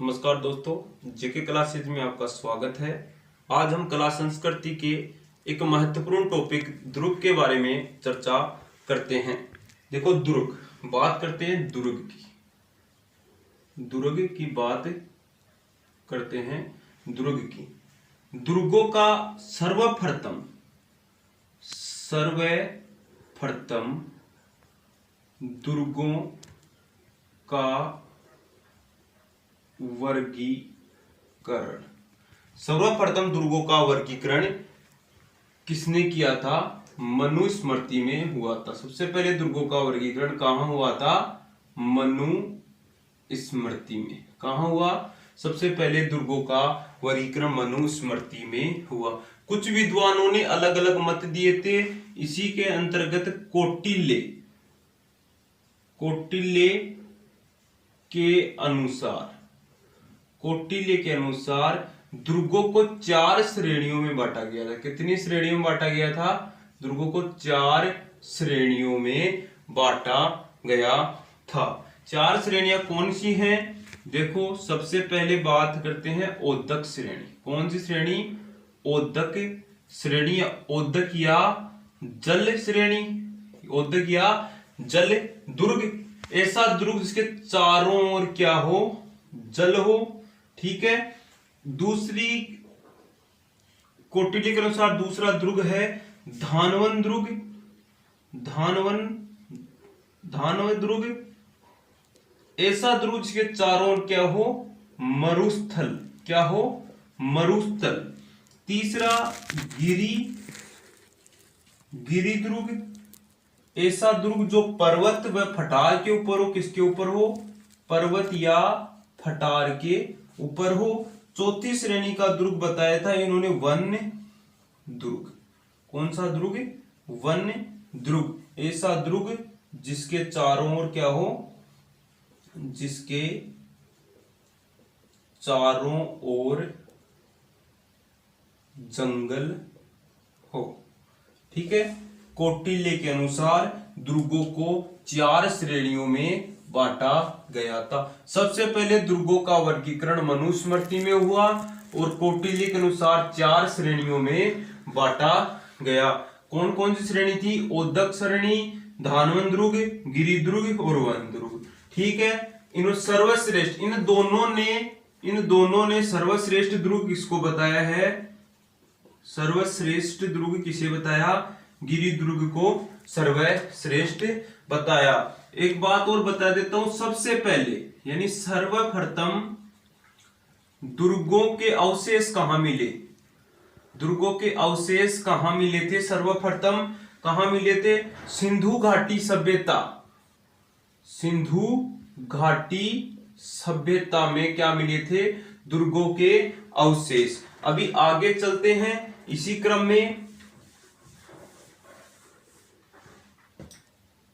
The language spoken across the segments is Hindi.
नमस्कार दोस्तों, जेके क्लासेज में आपका स्वागत है। आज हम कला संस्कृति के एक महत्वपूर्ण टॉपिक दुर्ग के बारे में चर्चा करते हैं। देखो, दुर्ग बात करते हैं, दुर्ग की बात करते हैं। दुर्ग की दुर्गों का सर्वप्रथम दुर्गों का वर्गीकरण। सर्वप्रथम दुर्गों का वर्गीकरण किसने किया था? मनुस्मृति में हुआ था। सबसे पहले दुर्गों का वर्गीकरण कहाँ हुआ था? मनुस्मृति में। कहाँ हुआ? सबसे पहले दुर्गों का वर्गीकरण मनुस्मृति में हुआ। कुछ विद्वानों ने अलग अलग मत दिए थे। इसी के अंतर्गत कौटिल्य के अनुसार दुर्गों को 4 श्रेणियों में बांटा गया था। कितनी श्रेणियों में बांटा गया था? दुर्गों को 4 श्रेणियों में बांटा गया था। 4 श्रेणियां कौन सी हैं? देखो, सबसे पहले बात करते हैं औदक श्रेणी। कौन सी श्रेणी? औदक श्रेणी, औदक या जल श्रेणी, औदक या जल दुर्ग। ऐसा दुर्ग जिसके चारों ओर क्या हो? जल हो। ठीक है। दूसरी कौटिल्य के अनुसार दूसरा दुर्ग है धानवन दुर्ग। धानवन दुर्ग ऐसा दुर्ग जिसके चारों ओर क्या हो? मरुस्थल। क्या हो? मरुस्थल। तीसरा गिरी दुर्ग। ऐसा दुर्ग जो पर्वत व फटार के ऊपर हो। किसके ऊपर हो? पर्वत या फटार के ऊपर हो। चौथी श्रेणी का दुर्ग बताया था इन्होंने वन्य दुर्ग। कौन सा दुर्ग? वन्य दुर्ग। ऐसा दुर्ग जिसके चारों ओर क्या हो? जिसके चारों ओर जंगल हो। ठीक है। कौटिल्य के अनुसार दुर्गों को 4 श्रेणियों में बांटा गया था। सबसे पहले दुर्गों का वर्गीकरण मनुस्मृति में हुआ और कौटिल्य के अनुसार 4 श्रेणियों में बांटा गया। कौन कौन सी श्रेणी थी? औदक श्रेणी, धानवन दुर्ग, गिरि दुर्ग और वन दुर्ग। ठीक है। इन सर्वश्रेष्ठ इन दोनों ने सर्वश्रेष्ठ दुर्ग किसको बताया है? सर्वश्रेष्ठ दुर्ग किसे बताया? गिरि दुर्ग को सर्वश्रेष्ठ बताया। एक बात और बता देता हूं, सबसे पहले यानी सर्वप्रथम दुर्गों के अवशेष कहां मिले? दुर्गों के अवशेष कहां मिले थे? सर्वप्रथम कहां मिले थे? सिंधु घाटी सभ्यता में क्या मिले थे? दुर्गों के अवशेष। अभी आगे चलते हैं इसी क्रम में।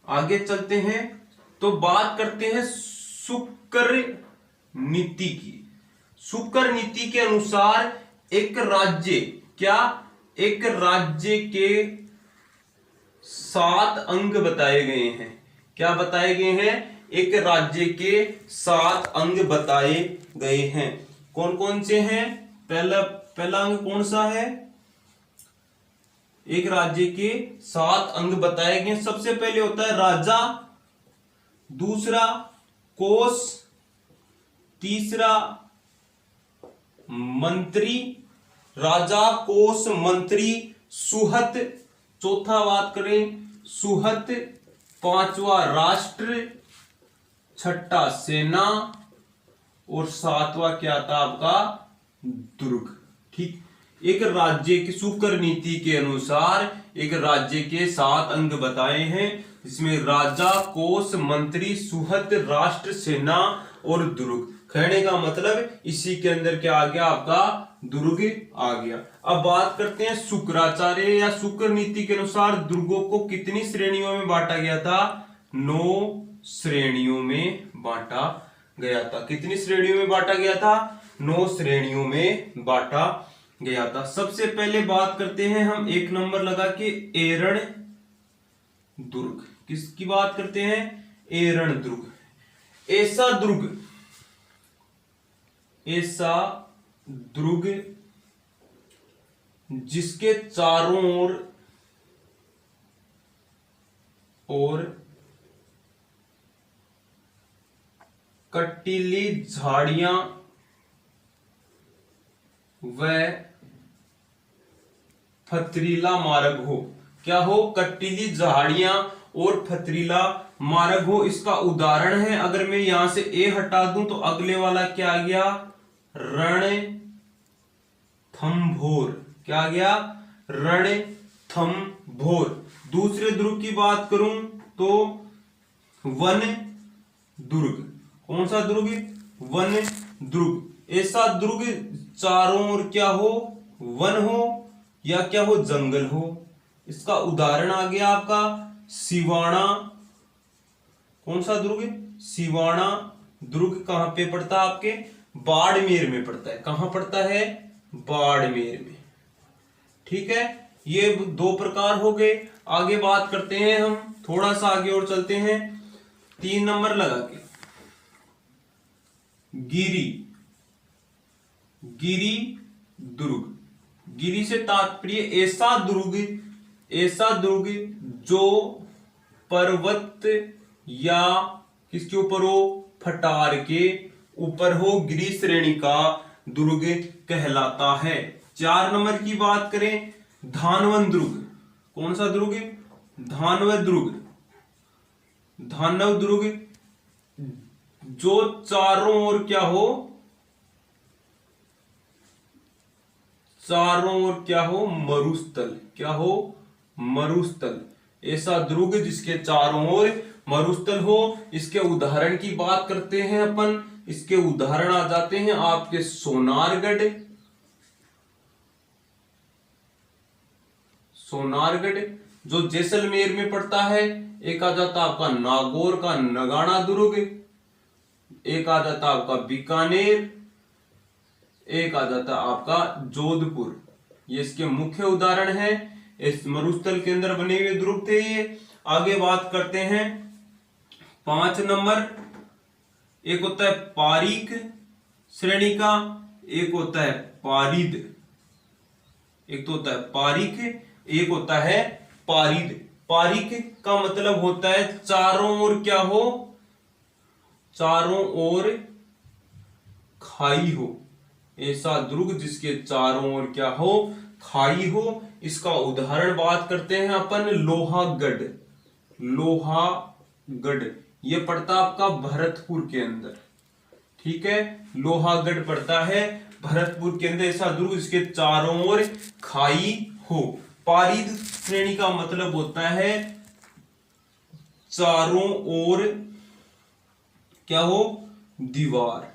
आगे चलते हैं तो बात करते हैं शुक्र नीति की। शुक्र नीति के अनुसार एक राज्य के 7 अंग बताए गए हैं। क्या बताए गए हैं? एक राज्य के 7 अंग बताए गए हैं। कौन कौन से हैं? पहला अंग कौन सा है? एक राज्य के 7 अंग बताए गए। सबसे पहले होता है राजा, दूसरा कोष, तीसरा मंत्री, राजा, कोष, मंत्री, सुहत, चौथा बात करें सुहत, पांचवा राष्ट्र, छठा सेना और 7वां क्या था आपका? दुर्ग। ठीक। एक राज्य की शुक्र नीति के अनुसार एक राज्य के 7 अंग बताए हैं, इसमें राजा, कोष, मंत्री, सुहत, राष्ट्र, सेना और दुर्ग। कहने का मतलब इसी के अंदर क्या आ गया? आपका दुर्ग आ गया। अब बात करते हैं शुक्राचार्य या शुक्र नीति के अनुसार दुर्गों को कितनी श्रेणियों में बांटा गया था? 9 श्रेणियों में बांटा गया था। कितनी श्रेणियों में बांटा गया था? 9 श्रेणियों में बांटा गया था। सबसे पहले बात करते हैं हम 1 नंबर लगा के एरण दुर्ग। किसकी बात करते हैं? एरण दुर्ग। ऐसा दुर्ग ऐसा दुर्ग जिसके चारों ओर कटीली झाड़ियां व पथरीला मार्ग हो। क्या हो? कटीली झाड़ियां और पथरीला मार्ग हो। इसका उदाहरण है, अगर मैं यहां से ए हटा दूं तो अगले वाला क्या आ गया? रणथंभौर। क्या आ गया? रणथंभौर। दूसरे दुर्ग की बात करूं तो वन दुर्ग। कौन सा दुर्ग? वन दुर्ग। ऐसा दुर्ग चारों ओर क्या हो? वन हो या क्या हो? जंगल हो। इसका उदाहरण आ गया आपका सिवाना। कौन सा दुर्ग? सिवाना दुर्ग। कहां पे पड़ता है? आपके बाड़मेर में पड़ता है। कहां पड़ता है? बाड़मेर में। ठीक है, ये दो प्रकार हो गए। आगे बात करते हैं हम, थोड़ा सा आगे और चलते हैं। 3 नंबर लगा के गिरी। गिरी दुर्ग। गिरी से तात्पर्य ऐसा दुर्ग जो पर्वत या किसके ऊपर हो? पठार के ऊपर हो। गिरी श्रेणी का दुर्ग कहलाता है। 4 नंबर की बात करें, धानवन दुर्ग। कौन सा दुर्ग? धानव दुर्ग। धानव दुर्ग जो चारों ओर क्या हो? चारों ओर क्या हो? मरुस्थल। क्या हो? मरुस्थल। ऐसा दुर्ग जिसके चारों ओर मरुस्थल हो। इसके उदाहरण की बात करते हैं अपन। इसके उदाहरण आ जाते हैं आपके सोनारगढ़। सोनारगढ़ जो जैसलमेर में पड़ता है। एक आ जाता आपका नागौर का नगाना दुर्ग। एक आ जाता आपका बीकानेर। एक आ जाता आपका जोधपुर। ये इसके मुख्य उदाहरण है। इस मरुस्थल के अंदर बने हुए दुर्ग थे ये। आगे बात करते हैं 5 नंबर। एक होता है पारीक श्रेणी का, एक होता है पारिद। एक तो होता है पारीक, एक होता है पारिद। पारीक का मतलब होता है चारों ओर क्या हो? चारों ओर खाई हो। ऐसा दुर्ग जिसके चारों ओर क्या हो? खाई हो। इसका उदाहरण बात करते हैं अपन लोहागढ़। लोहागढ़ ये पड़ता आपका भरतपुर के अंदर। ठीक है, लोहागढ़ पड़ता है भरतपुर के अंदर। ऐसा दुर्ग जिसके चारों ओर खाई हो। पारिद श्रेणी का मतलब होता है चारों ओर क्या हो? दीवार।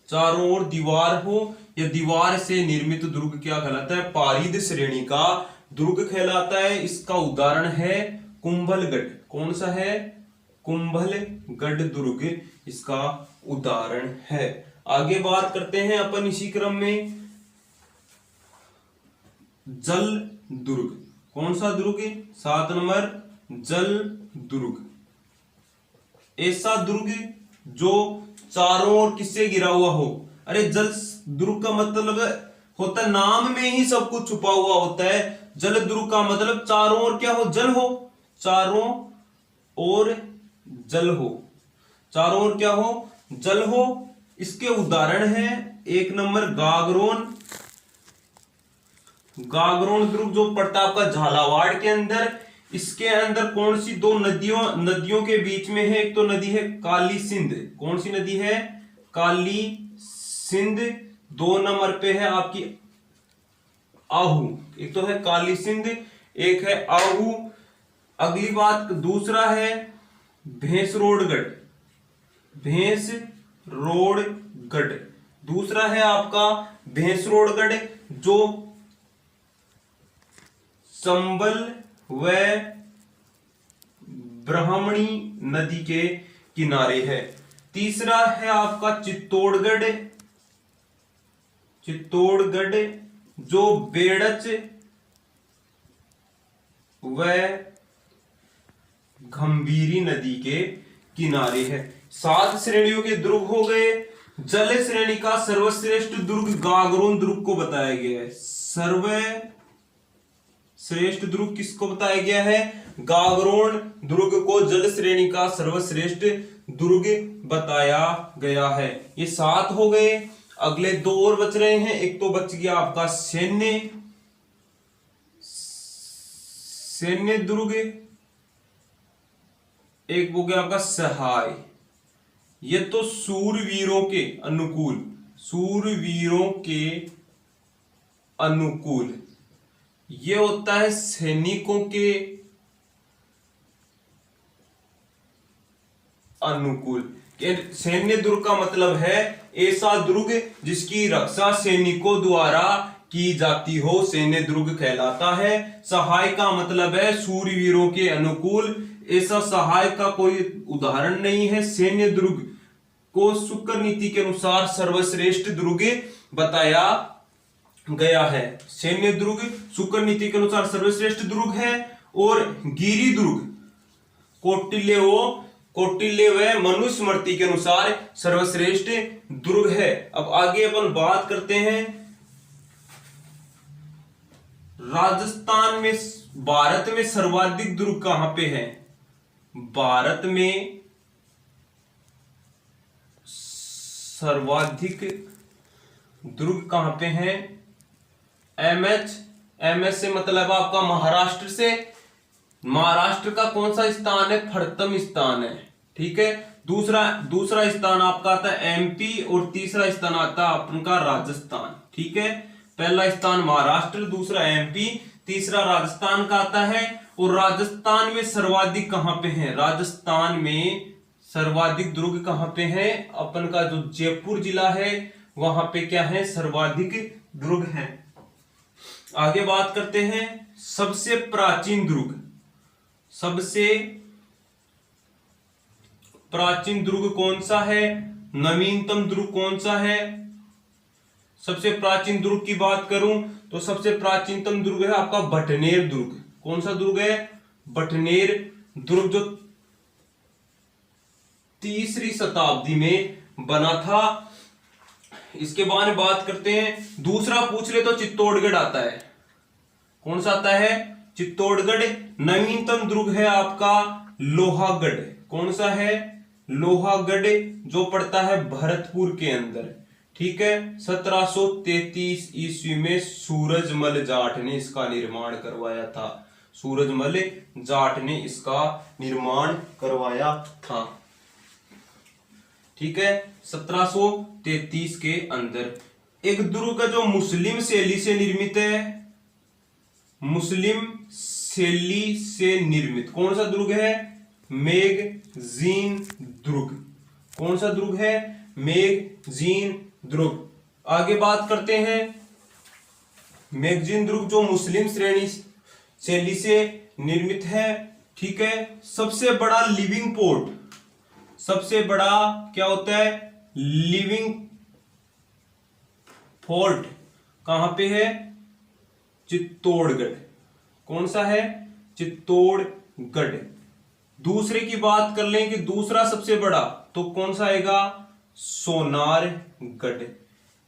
चारों ओर दीवार हो या दीवार से निर्मित दुर्ग क्या कहलाता है? पारिद श्रेणी का दुर्ग कहलाता है। इसका उदाहरण है कुंभलगढ़। कौन सा है? कुंभलगढ़ दुर्ग इसका उदाहरण है। आगे बात करते हैं अपन इसी क्रम में जल दुर्ग। कौन सा दुर्ग? 7 नंबर जल दुर्ग। ऐसा दुर्ग जो चारों ओर किससे घिरा हुआ हो? अरे जल दुर्ग का मतलब होता है, नाम में ही सब कुछ छुपा हुआ होता है। जल दुर्ग का मतलब चारों ओर क्या हो? जल हो। चारों ओर जल हो। चारों ओर क्या हो? जल हो। इसके उदाहरण है 1 नंबर गागरोन। गागरोन दुर्ग जो पड़ता आपका झालावाड़ के अंदर। इसके अंदर कौन सी दो नदियों के बीच में है? एक तो नदी है काली सिंध। कौन सी नदी है? काली सिंध। 2 नंबर पे है आपकी आहू। एक तो है काली सिंध, एक है आहू। अगली बात दूसरा है भैंसरोडगढ़। भैंसरोडगढ़ दूसरा है आपका भैंसरोडगढ़ जो चंबल व ब्राह्मणी नदी के किनारे है। तीसरा है आपका चित्तौड़गढ़। चित्तौड़गढ़ जो बेड़च व गंभीरी नदी के किनारे है। 7 श्रेणियों के दुर्ग हो गए। जल श्रेणी का सर्वश्रेष्ठ दुर्ग गागरोन दुर्ग को बताया गया है। सर्वश्रेष्ठ दुर्ग किसको बताया गया है? गागरोन दुर्ग को जल श्रेणी का सर्वश्रेष्ठ दुर्ग बताया गया है। ये 7 हो गए। अगले 2 और बच रहे हैं। एक तो बच गया आपका सैन्य दुर्ग, एक हो गया आपका सहाय। ये तो सूरवीरों के अनुकूल ये होता है सैनिकों के अनुकूल। सैन्य दुर्ग का मतलब है ऐसा दुर्ग जिसकी रक्षा सैनिकों द्वारा की जाती हो, सैन्य दुर्ग कहलाता है। सहाय का मतलब है सूरवीरों के अनुकूल। ऐसा सहाय का कोई उदाहरण नहीं है। सैन्य दुर्ग को शुक्र नीति के अनुसार सर्वश्रेष्ठ दुर्ग बताया गया है। सैन्य दुर्ग शुक्र नीति के अनुसार सर्वश्रेष्ठ दुर्ग है। और गिरी दुर्ग कौटिल्य व मनुस्मृति के अनुसार सर्वश्रेष्ठ दुर्ग है। अब आगे अपन बात करते हैं राजस्थान में, भारत में सर्वाधिक दुर्ग कहां पे है? भारत में सर्वाधिक दुर्ग कहां पे हैं? एमएच से मतलब आपका महाराष्ट्र से। महाराष्ट्र का कौन सा स्थान है? प्रथम स्थान है। ठीक है। दूसरा स्थान आपका आता है एमपी और तीसरा स्थान आता है आपका राजस्थान। ठीक है। पहला स्थान महाराष्ट्र, दूसरा एमपी, तीसरा राजस्थान का आता है। और राजस्थान में सर्वाधिक कहां पे है? राजस्थान में सर्वाधिक दुर्ग कहां पे है? अपन का जो जयपुर जिला है वहां पे क्या है? सर्वाधिक दुर्ग है। आगे बात करते हैं सबसे प्राचीन दुर्ग। सबसे प्राचीन दुर्ग कौन सा है? नवीनतम दुर्ग कौन सा है? सबसे प्राचीन दुर्ग की बात करूं तो सबसे प्राचीनतम दुर्ग है आपका भटनेर दुर्ग। कौन सा दुर्ग है? भटनेर दुर्ग, जो 3री शताब्दी में बना था। इसके बारे में बात करते हैं। दूसरा पूछ ले तो चित्तौड़गढ़ आता है। कौन सा आता है? चित्तौड़गढ़। नवीनतम दुर्ग है आपका लोहागढ़। कौन सा है? लोहागढ़, जो पड़ता है भरतपुर के अंदर। ठीक है। 1733 ईस्वी में सूरजमल जाट ने इसका निर्माण करवाया था। सूरजमल जाट ने इसका निर्माण करवाया था। ठीक है। 1733 के अंदर। एक दुर्ग जो मुस्लिम शैली से निर्मित है, मुस्लिम शैली से निर्मित कौन सा दुर्ग है? मैगजीन दुर्ग। कौन सा दुर्ग है? मैगजीन दुर्ग। आगे बात करते हैं मैगजीन दुर्ग जो मुस्लिम शैली से निर्मित है। ठीक है। सबसे बड़ा लिविंग पोर्ट, सबसे बड़ा क्या होता है? लिविंग फोर्ट कहां पे है? चित्तौड़गढ़। कौन सा है? चित्तौड़गढ़। दूसरे की बात कर लें कि दूसरा सबसे बड़ा, तो कौन सा आएगा? सोनारगढ़।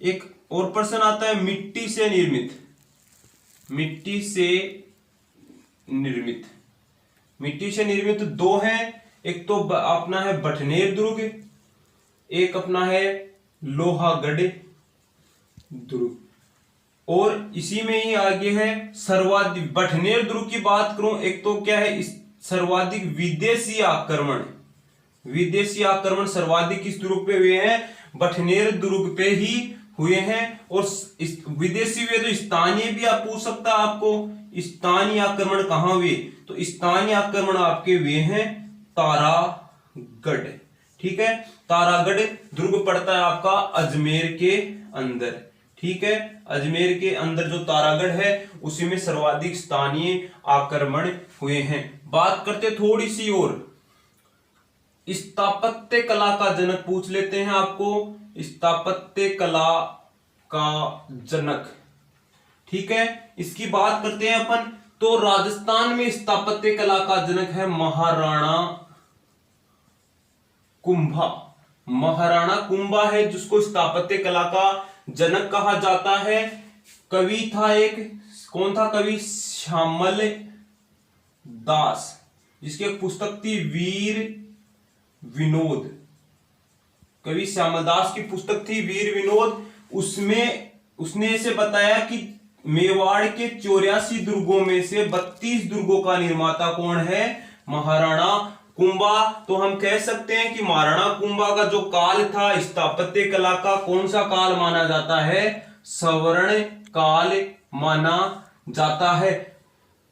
एक और प्रश्न आता है मिट्टी से निर्मित। मिट्टी से निर्मित 2 हैं। एक तो अपना है भटनेर दुर्ग, एक अपना है लोहागढ़ दुर्ग। और इसी में ही आगे है सर्वाधिक। भटनेर दुर्ग की बात करूं, एक तो क्या है? सर्वाधिक विदेशी आक्रमण सर्वाधिक किस दुर्ग पे हुए हैं? भटनेर दुर्ग पे ही हुए हैं। और विदेशी हुए तो स्थानीय भी आप पूछ सकता है आपको, स्थानीय आक्रमण कहां हुए? तो स्थानीय आक्रमण आपके हुए हैं तारागढ़। ठीक है। तारागढ़ दुर्ग पड़ता है आपका अजमेर के अंदर। ठीक है। अजमेर के अंदर जो तारागढ़ है उसी में सर्वाधिक स्थानीय आक्रमण हुए हैं। बात करते थोड़ी सी और स्थापत्य कला का जनक पूछ लेते हैं आपको। स्थापत्य कला का जनक। ठीक है। इसकी बात करते हैं अपन। तो राजस्थान में स्थापत्य कला का जनक है महाराणा कुंभा। महाराणा कुंभा है जिसको स्थापत्य कला का जनक कहा जाता है। कवि था एक, कौन था कवि? श्यामल दास, जिसकी एक पुस्तक थी वीर विनोद। कवि श्यामल दास की पुस्तक थी वीर विनोद। उसमें उसने इसे बताया कि मेवाड़ के 84 दुर्गों में से 32 दुर्गों का निर्माता कौन है? महाराणा कुंभा। तो हम कह सकते हैं कि महाराणा कुंभा का जो काल था स्थापत्य कला का, कौन सा काल माना जाता है? स्वर्ण काल माना जाता है।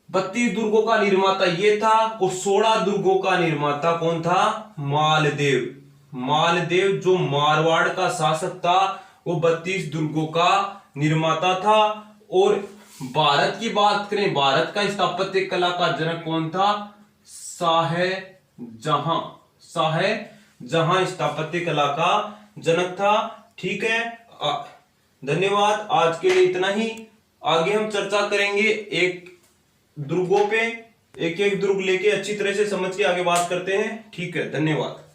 32 दुर्गों का निर्माता ये था और 16 दुर्गों का निर्माता कौन था? मालदेव। मालदेव जो मारवाड़ का शासक था वो 32 दुर्गों का निर्माता था। और भारत की बात करें, भारत का स्थापत्य कला का जनक कौन था? शाहजहां। शाहजहां स्थापत्य कला का जनक था। ठीक है, धन्यवाद। आज के लिए इतना ही। आगे हम चर्चा करेंगे एक दुर्गों पे, एक एक दुर्ग लेके अच्छी तरह से समझ के आगे बात करते हैं। ठीक है, धन्यवाद।